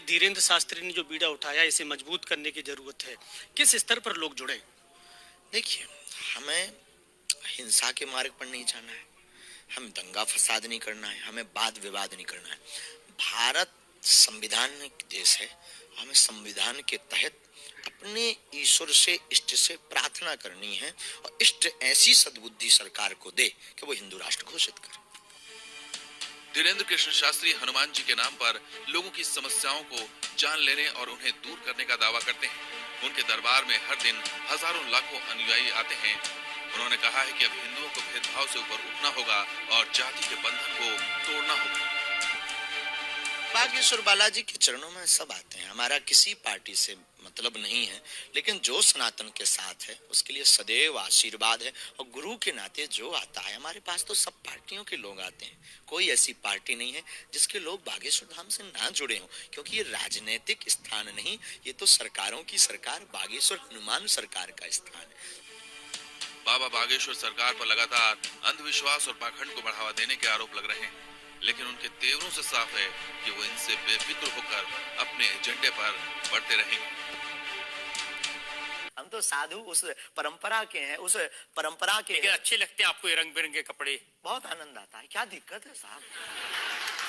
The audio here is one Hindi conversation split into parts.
धीरेन्द्र शास्त्री ने जो बीड़ा उठाया, इसे मजबूत करने की जरूरत है। किस स्तर पर लोग जुड़े? देखिए, हमें हिंसा के मार्ग पर नहीं जाना है, हमें दंगा फसाद नहीं करना है, हमें वाद विवाद नहीं करना है। भारत संविधान देश है, हमें संविधान के तहत अपने ईश्वर से, इष्ट से प्रार्थना करनी है और इष्ट ऐसी सद्बुद्धि सरकार को दे कि वो हिंदू राष्ट्र घोषित करे। धीरेन्द्र कृष्ण शास्त्री हनुमान जी के नाम पर लोगों की समस्याओं को जान लेने और उन्हें दूर करने का दावा करते हैं। उनके दरबार में हर दिन हजारों लाखों अनुयायी आते हैं। उन्होंने कहा है कि अब हिंदुओं को भेदभाव से ऊपर उठना होगा और जाति के बंधन को तोड़ना होगा। बागेश्वर बालाजी के चरणों में सब आते हैं। हमारा किसी पार्टी से मतलब नहीं है, लेकिन जो सनातन के साथ है उसके लिए सदैव आशीर्वाद है। और गुरु के नाते जो आता है, हमारे पास तो सब पार्टियों के लोग आते हैं। कोई ऐसी पार्टी नहीं है जिसके लोग बागेश्वर धाम से ना जुड़े हों, क्योंकि ये राजनीतिक स्थान नहीं, ये तो सरकारों की सरकार, बागेश्वर हनुमान सरकार का स्थान है। बाबा बागेश्वर सरकार पर लगातार अंधविश्वास और पाखंड को बढ़ावा देने के आरोप लग रहे हैं, लेकिन उनके तेवरों से साफ है कि वो इनसे बेफिक्र होकर अपने एजेंडे पर बढ़ते रहेंगे। हम तो साधु उस परंपरा के हैं, उस परंपरा के। लेकिन अच्छे लगते हैं आपको ये रंग बिरंगे कपड़े? बहुत आनंद आता है। क्या दिक्कत है साहब?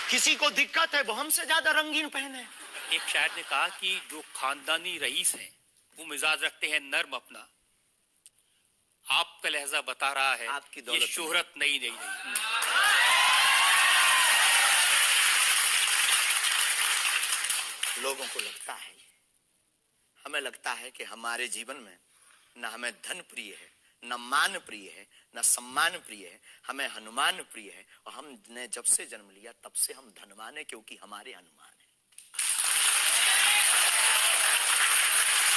किसी को दिक्कत है वो हमसे ज्यादा रंगीन पहने। एक शायर ने कहा कि जो खानदानी रईस हैं वो मिजाज रखते हैं नर्म अपना। आपका लहजा बता रहा है आपकी दौलत ये शोहरत नहीं। लोगों को लगता है, हमें लगता है कि हमारे जीवन में न हमें धन प्रिय है, न मान प्रिय है, न सम्मान प्रिय है, हमें हनुमान प्रिय है। और हमने जब से जन्म लिया तब से हम धनवान है, क्योंकि हमारे हनुमान है।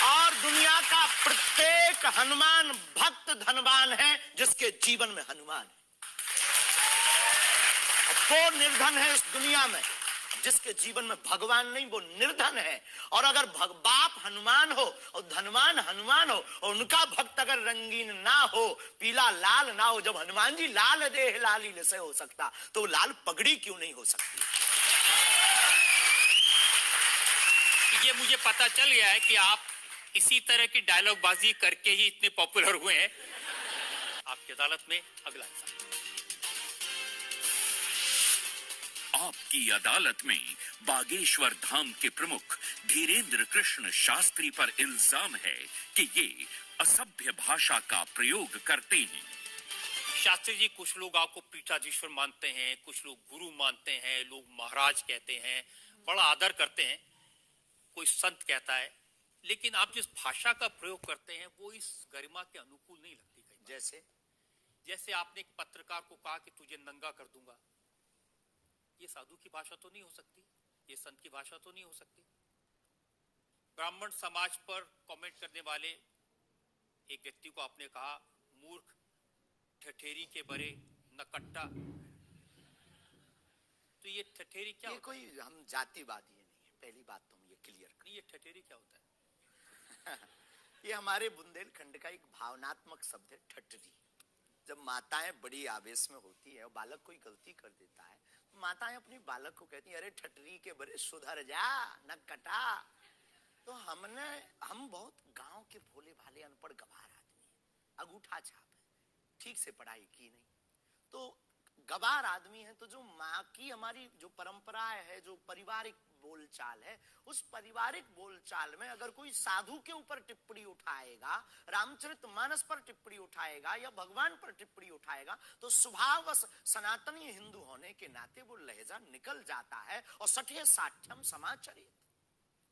और दुनिया का प्रत्येक हनुमान भक्त धनवान है जिसके जीवन में हनुमान है। वो निर्धन है इस दुनिया में जिसके जीवन में भगवान नहीं, वो निर्धन है। और अगर बाप हनुमान हो और धनवान हनुमान हो और उनका भक्त अगर रंगीन ना हो, पीला लाल ना हो, जब हनुमान जी लाल देह लाली से हो सकता तो लाल पगड़ी क्यों नहीं हो सकती? ये मुझे पता चल गया है कि आप इसी तरह की डायलॉग बाजी करके ही इतने पॉपुलर हुए हैं। आपकी अदालत में अगला हिस्सा। आपकी अदालत में बागेश्वर धाम के प्रमुख धीरेन्द्र कृष्ण शास्त्री पर इल्जाम है कि ये असभ्य भाषा का प्रयोग करते हैं। शास्त्री जी, कुछ लोग आपको पीठाधीश्वर मानते हैं, कुछ लोग गुरु मानते हैं, लोग महाराज कहते हैं, बड़ा आदर करते हैं, कोई संत कहता है, लेकिन आप जिस भाषा का प्रयोग करते हैं वो इस गरिमा के अनुकूल नहीं लगती। कई जैसे आपने एक पत्रकार को कहा कि तुझे नंगा कर दूंगा, ये साधु की भाषा तो नहीं हो सकती, ये संत की भाषा तो नहीं हो सकती। ब्राह्मण समाज पर कमेंट करने वाले एक व्यक्ति को आपने कहा मूर्ख, ठठेरी के बरे, नकट्टा। तो ये ठठेरी क्या? ये कोई हम जातिवादी नहीं है, पहली बात तो हम ये क्लियर करें। ये ठठेरी क्या होता है? ये हमारे बुंदेलखंड का एक भावनात्मक शब्द है, ठठरी। जब माताएं बड़ी आवेश में होती है और बालक कोई गलती कर देता है, माताएं अपनी बालक को कहती हैं, अरे ठठरी के बरे सुधर जा, न कटा। तो हम बहुत गांव के भोले भाले अनपढ़ गवार आदमी है, अंगूठा छाप है, ठीक से पढ़ाई की नहीं, तो गवार आदमी है। तो जो माँ की हमारी जो परंपरा है, जो पारिवारिक बोलचाल है, उस पारिवारिक बोलचाल में अगर कोई साधु के ऊपर टिप्पणी उठाएगा, रामचरितमानस पर टिप्पणी उठाएगा या भगवान पर टिप्पणी उठाएगा, तो स्वभावश सनातनी हिंदू होने के नाते वो लहजा निकल जाता है। और सठे साठ्यम समाचरित,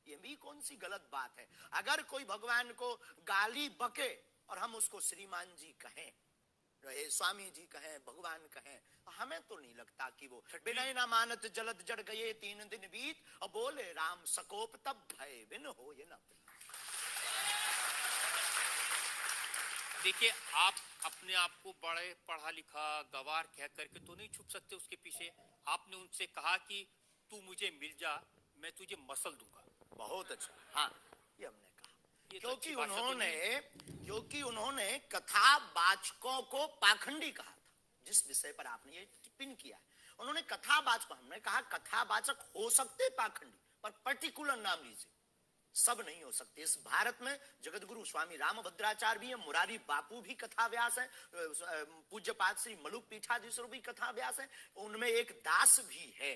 ये भी कौन सी गलत बात है? अगर कोई भगवान को गाली बके और हम उसको श्रीमान जी कहें, स्वामी जी कहें, भगवान कहें, हमें तो नहीं लगता कि वो बिनय ना मानत जलद जड़ गए 3 दिन बीत, और बोले राम सकोप तब भय बिन हो ये न। देखिए, आप अपने आप को बड़े पढ़ा लिखा गवार कह करके तो नहीं छुप सकते उसके पीछे। आपने उनसे कहा कि तू मुझे मिल जा, मैं तुझे मसल दूंगा। बहुत अच्छा, हाँ, ये हमने क्योंकि उन्होंने कथावाचकों को पाखंडी कहा था, जिस विषय पर आपने ये टिप्पणी किया है। उन्होंने कथावाचक, हमने कहा कथावाचक हो सकते पाखंडी, पर पर्टिकुलर नाम लीजिए, सब नहीं हो सकते। इस भारत में जगतगुरु स्वामी रामभद्राचार्य भी है, मुरारी बापू भी कथा व्यास है, पूज्यपाद श्री मलुक पीठाधीश्वर भी कथा व्यास है, उनमें एक दास भी है।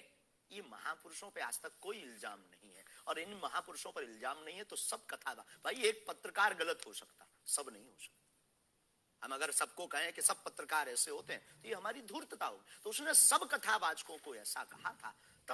ये महापुरुषों पे आज तक कोई इल्जाम नहीं है, और इन महापुरुषों पर इल्जाम नहीं है तो सब कथा। भाई एक पत्रकार गलत हो सकता, सब नहीं हो सकता। हम अगर सबको कहें कि सब पत्रकार ऐसे होते हैं तो ये हमारी धूर्तता होगी। तो उसने सब कथावाचकों को ऐसा कहा था